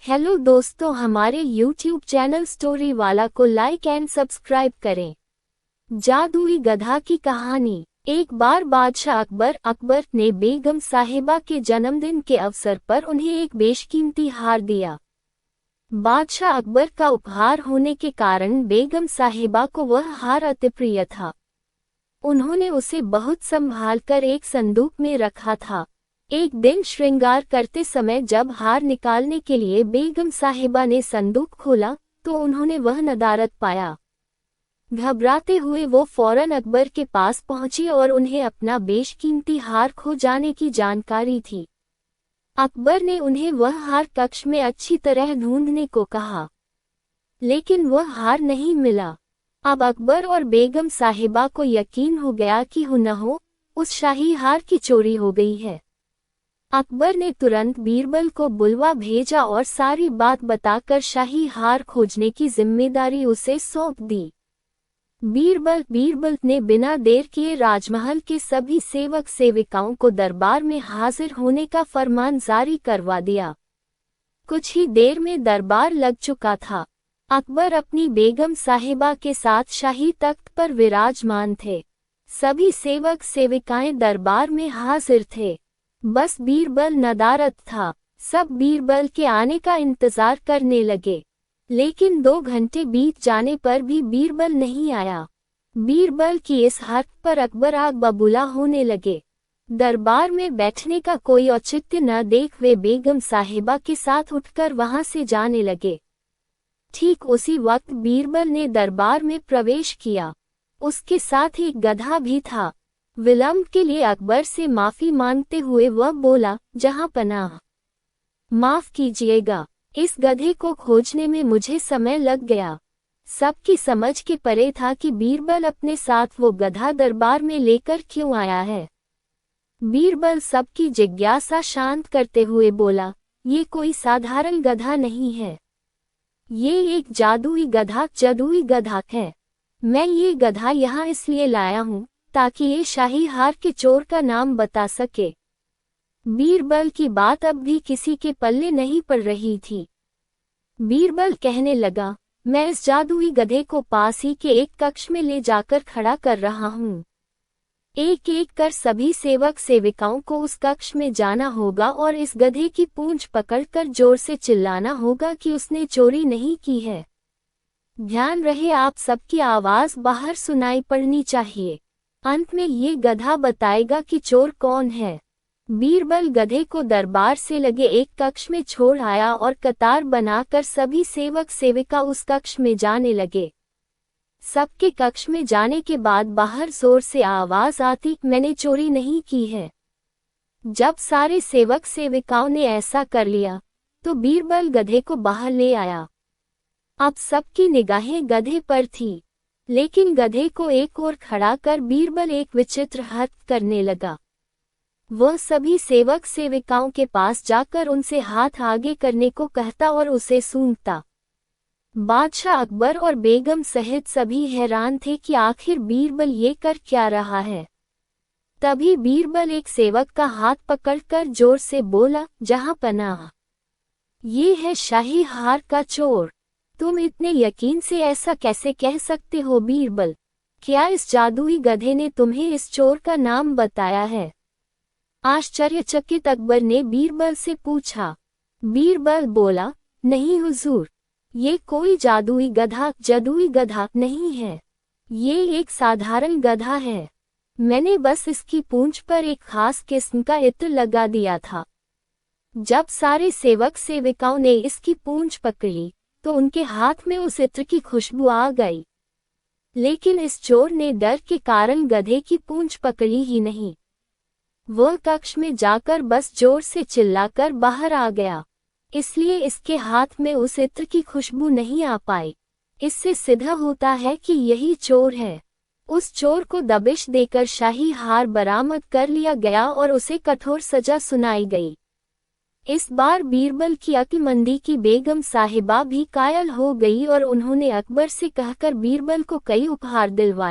Hello दोस्तों, हमारे YouTube channel story वाला को लाइक एंड सब्सक्राइब करें। जादुई गधा की कहानी। एक बार बादशाह अकबर ने बेगम साहिबा के जन्मदिन के अवसर पर उन्हें एक बेशकीमती हार दिया। बादशाह अकबर का उपहार होने के कारण बेगम साहिबा को वह हार अति प्रिय था। उन्होंने उसे बहुत संभाल कर एक संदूक में रखा था। एक दिन श्रृंगार करते समय जब हार निकालने के लिए बेगम साहिबा ने संदूक खोला तो उन्होंने वह नदारत पाया। घबराते हुए वो फौरन अकबर के पास पहुंची और उन्हें अपना बेशकीमती हार खो जाने की जानकारी थी। अकबर ने उन्हें वह हार कक्ष में अच्छी तरह ढूंढने को कहा, लेकिन वह हार नहीं मिला। अब अकबर और बेगम साहिबा को यकीन हो गया कि हो न हो उस शाही हार की चोरी हो गई है। अकबर ने तुरंत बीरबल को बुलवा भेजा और सारी बात बताकर शाही हार खोजने की जिम्मेदारी उसे सौंप दी। बीरबल ने बिना देर किए राजमहल के सभी सेवक सेविकाओं को दरबार में हाजिर होने का फरमान जारी करवा दिया। कुछ ही देर में दरबार लग चुका था। अकबर अपनी बेगम साहिबा के साथ शाही तख्त पर विराजमान थे। सभी सेवक सेविकाएं दरबार में हाजिर थे। बस बीरबल नदारद था। सब बीरबल के आने का इंतजार करने लगे, लेकिन 2 घंटे बीत जाने पर भी बीरबल नहीं आया। बीरबल की इस हरकत पर अकबर आग बबूला होने लगे। दरबार में बैठने का कोई औचित्य न देख वे बेगम साहिबा के साथ उठकर वहां से जाने लगे। ठीक उसी वक्त बीरबल ने दरबार में प्रवेश किया। उसके साथ एक गधा भी था। विलंब के लिए अकबर से माफी मांगते हुए वह बोला, जहां पनाह, माफ कीजिएगा, इस गधे को खोजने में मुझे समय लग गया। सबकी समझ के परे था कि बीरबल अपने साथ वो गधा दरबार में लेकर क्यों आया है। बीरबल सबकी जिज्ञासा शांत करते हुए बोला, ये कोई साधारण गधा नहीं है, ये एक जादुई गधा है। मैं ये गधा यहाँ इसलिए लाया हूँ ताकि ये शाही हार के चोर का नाम बता सके। बीरबल की बात अब भी किसी के पल्ले नहीं पड़ रही थी। बीरबल कहने लगा, मैं इस जादुई गधे को पास ही के एक कक्ष में ले जाकर खड़ा कर रहा हूँ। एक एक कर सभी सेवक सेविकाओं को उस कक्ष में जाना होगा और इस गधे की पूंछ पकड़कर जोर से चिल्लाना होगा कि उसने चोरी नहीं की है। ध्यान रहे, आप सबकी आवाज बाहर सुनाई पड़नी चाहिए। अंत में ये गधा बताएगा कि चोर कौन है। बीरबल गधे को दरबार से लगे एक कक्ष में छोड़ आया और कतार बनाकर सभी सेवक सेविका उस कक्ष में जाने लगे। सबके कक्ष में जाने के बाद बाहर जोर से आवाज आती, मैंने चोरी नहीं की है। जब सारे सेवक सेविकाओं ने ऐसा कर लिया तो बीरबल गधे को बाहर ले आया। अब सबकी निगाहें गधे पर थी, लेकिन गधे को एक ओर खड़ा कर बीरबल एक विचित्र हरकत करने लगा। वह सभी सेवक सेविकाओं के पास जाकर उनसे हाथ आगे करने को कहता और उसे सूंघता। बादशाह अकबर और बेगम सहित सभी हैरान थे कि आखिर बीरबल ये कर क्या रहा है। तभी बीरबल एक सेवक का हाथ पकड़कर जोर से बोला, जहां पनाह, ये है शाही हार का चोर। तुम इतने यकीन से ऐसा कैसे कह सकते हो बीरबल? क्या इस जादुई गधे ने तुम्हें इस चोर का नाम बताया है? आश्चर्यचकित अकबर ने बीरबल से पूछा। बीरबल बोला, नहीं हुजूर, ये कोई जादुई गधा नहीं है। ये एक साधारण गधा है। मैंने बस इसकी पूंछ पर एक खास किस्म का इत्र लगा दिया था। जब सारे सेवक सेविकाओं ने इसकी पूंछ पकड़ी तो उनके हाथ में उस इत्र की खुशबू आ गई, लेकिन इस चोर ने डर के कारण गधे की पूंछ पकड़ी ही नहीं। वह कक्ष में जाकर बस जोर से चिल्लाकर बाहर आ गया, इसलिए इसके हाथ में उस इत्र की खुशबू नहीं आ पाई। इससे सिद्ध होता है कि यही चोर है। उस चोर को दबिश देकर शाही हार बरामद कर लिया गया और उसे कठोर सजा सुनाई गई। इस बार बीरबल की अक्लमंदी की बेगम साहिबा भी कायल हो गई और उन्होंने अकबर से कहकर बीरबल को कई उपहार दिलवाए।